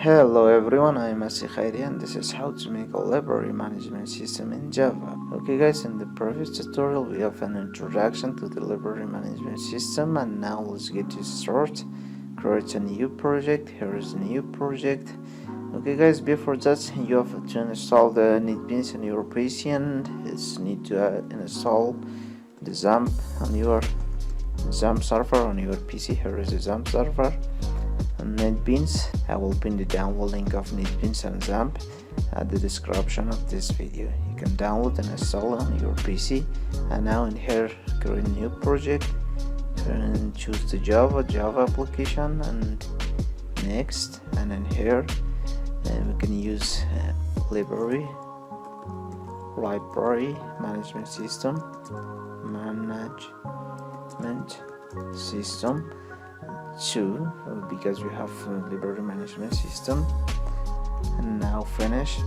Hello everyone, I'm Khairi and this is how to make a library management system in Java. Okay guys, in the previous tutorial we have an introduction to the library management system, and now let's get to start. Create a new project. Here is a new project. Okay guys, before that you have to install the NetBeans on your PC, and it's need to install the XAMPP on your XAMPP server on your PC. Here is the XAMPP server and NetBeans. I will pin the download link of NetBeans and XAMPP at the description of this video. You can download and install on your PC. And now in here, create a new project and choose the Java application and next. And in here we can use library management system 2, because we have library management system. And now finish.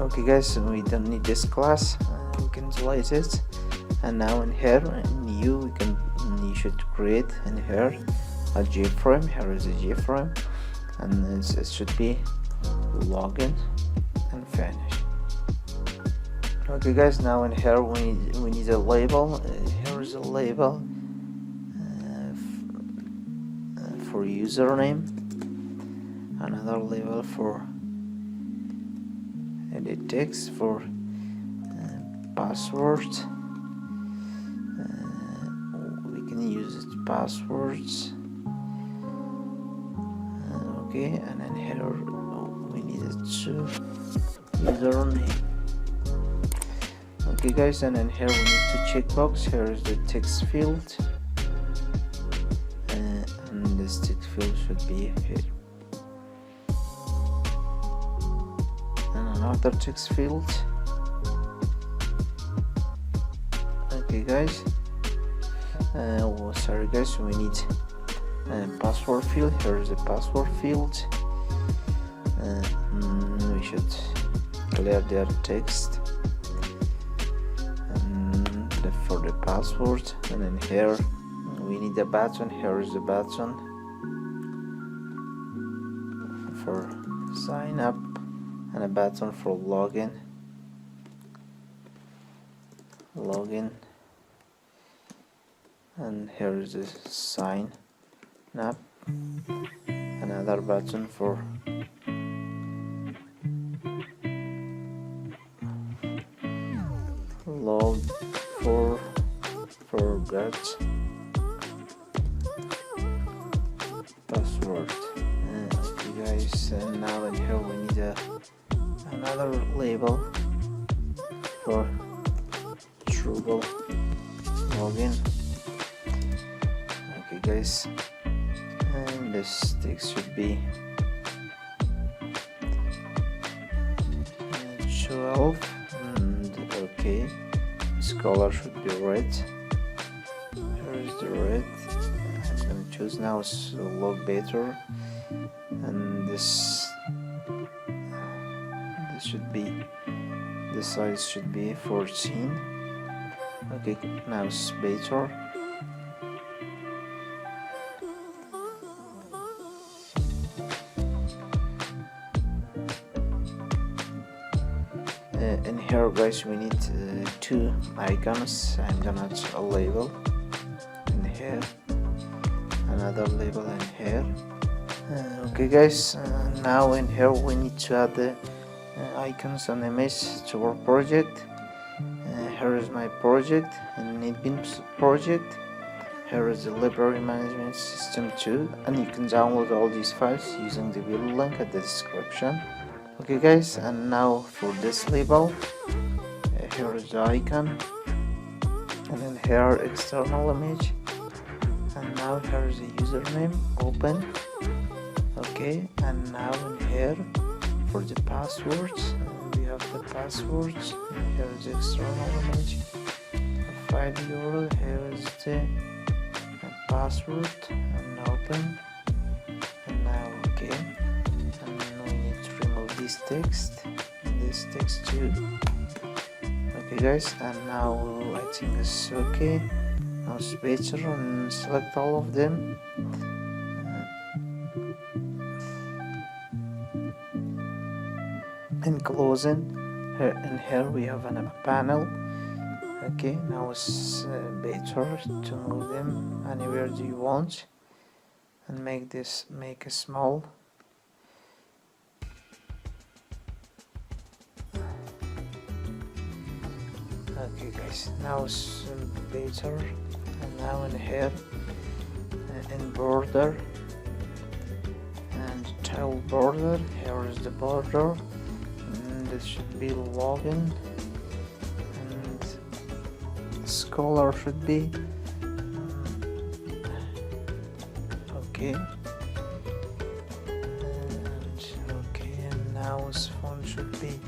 Okay guys, so we don't need this class, we can delete it. And now in here you should create in here a JFrame. Here is a JFrame, and it should be login and finish. Okay guys, now in here we need a label. Here is a label for username, another label for edit text, for password. We can use passwords. Okay, and then here we need a username. Okay guys, and then here we need to checkbox. Here is the text field. This text field should be here, and another text field. Okay guys, sorry guys, we need password field. Here is the password field. We should clear their text and for the password. And then here we need a button. Here is the button for sign up and a button for login. And here is the sign up, another button for log forgot password. Okay guys, and now in here we need another label for Trouble login. Okay guys, and this text should be 12, and okay, this color should be red. Here is the red. I'm gonna choose now look better, and this should be, the size should be 14. Okay, now it's better. In here guys, we need 2 icons. I'm gonna add a label in here, another label in here. Okay guys, now in here we need to add the icons and image to our project. Here is my project and NetBeans project. Here is the library management system 2, and you can download all these files using the video link at the description. Okay guys, and now for this label, here is the icon, and then here external image, and now here is the username, open. Okay, and now in here for the passwords, we have the passwords. Here is the external image, file URL. Here is the password, and open. And now okay, and we need to remove this text too. Okay guys, and now I think it's okay. Now it's better, and select all of them. and closing. In here we have a panel. Okay, now it's better to move them anywhere do you want and make a small. Okay guys, now it's better. And now in here in border and tile border, here is the border, and this should be login, and scholar should be okay, and now his phone should be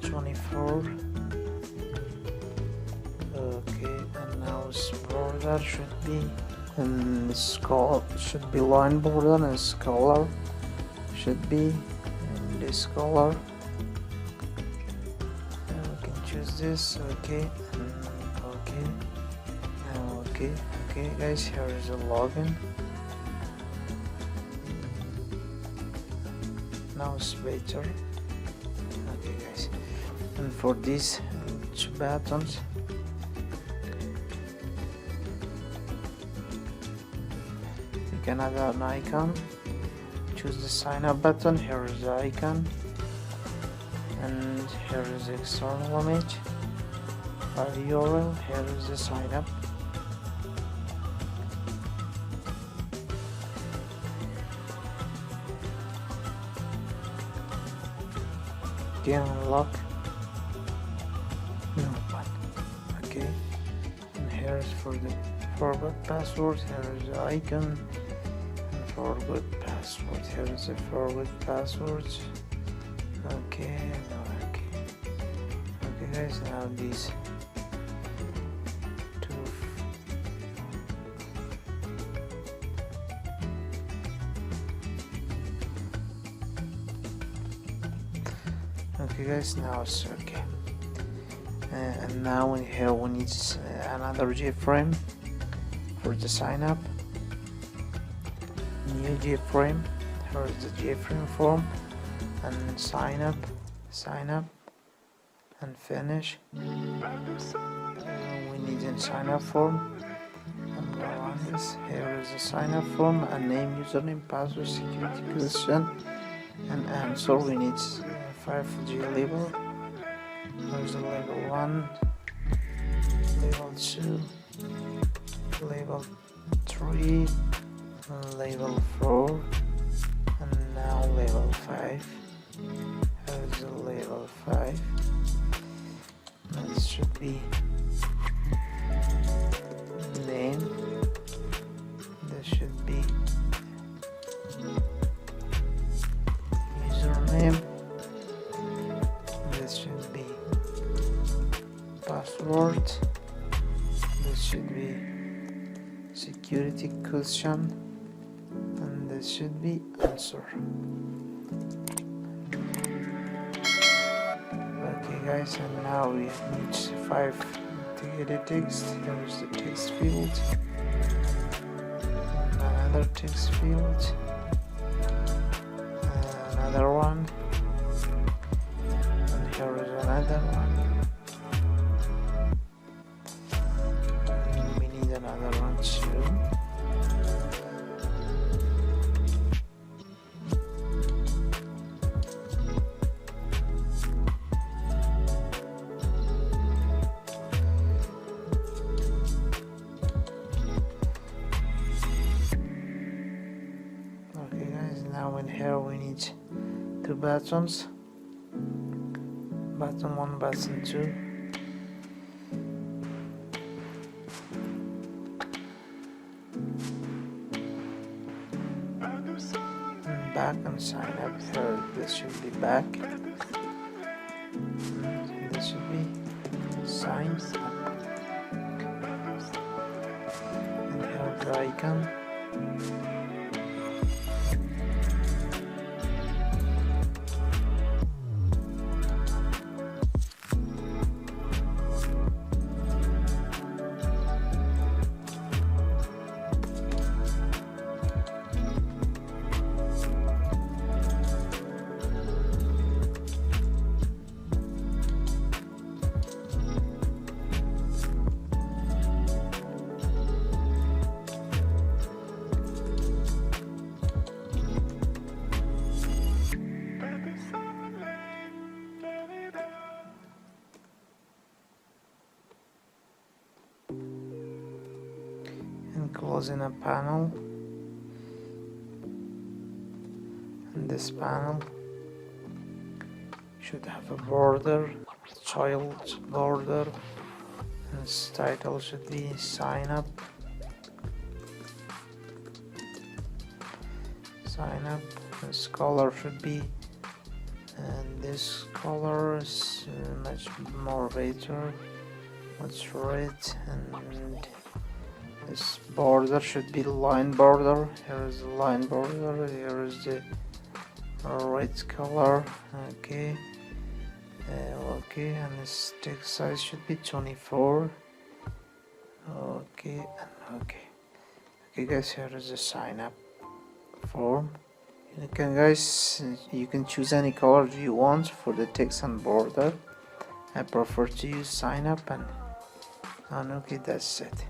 24. Okay, and now his border should be, and scholar should be line border, and scholar should be in this color. And we can choose this. Okay, okay, now okay guys, here is a login. Now it's better. Okay guys, and for these two buttons, you can add an icon. Choose the sign up button. Here is the icon, and here is the external image, file URL. Here is the sign up. Again, unlock. No one. Okay, and here is for the forgot password. Here is the icon. Forgot password. Here is the forgot password. Okay, okay guys, now these two. Okay guys, now it's okay. And now in here we need another JFrame for the sign up. New JFrame. Here is the JFrame form, and sign up, and finish. We need a sign up form, and go on this. Here is the sign up form, and name, username, password, security question, and answer. We need 5G label. There's a label 1, label 2, label 3, label 4, and now label 5. Here's the label 5. This should be name. This should be username. This should be password. This should be security question, and this should be answer. Okay guys, and now we need 5 to edit text. Here's the text field, another text field, another one, and here is another one. And we need another one too. Now in here we need 2 buttons, button 1, button 2. And back and sign up. Here this should be back, and this should be sign up, and here the icon. and closing a panel, and this panel should have a border, child border, and its title should be sign up. This color should be, and this color is much more better. Let's red, and this border should be line border. Here is the line border, here is the red color. Okay, and this text size should be 24. Okay, guys, here is the sign up form. You can choose any color you want for the text and border. I prefer to use sign up, and okay, that's it.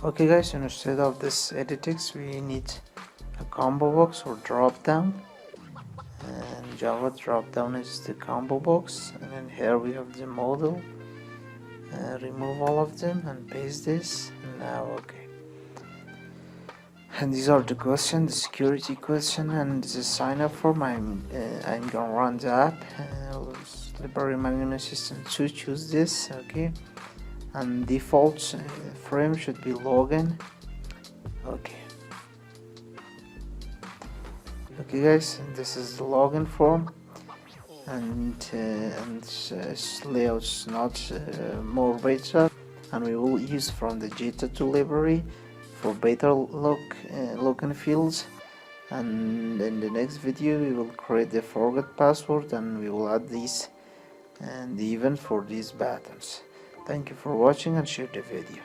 Okay guys, instead of this edit text we need a combo box or drop down, and Java drop down is the combo box, and then here we have the model. Remove all of them and paste this. Now okay, and these are the questions, the security question and the sign up form. I'm gonna run the app. Library management system to choose this. Okay, and default frame should be login. Okay guys, this is the login form, and layout's not more beta, and we will use from the Jita2 library for beta login fields. And in the next video we will create the forgot password, and we will add these and the event for these buttons. Thank you for watching, and share the video.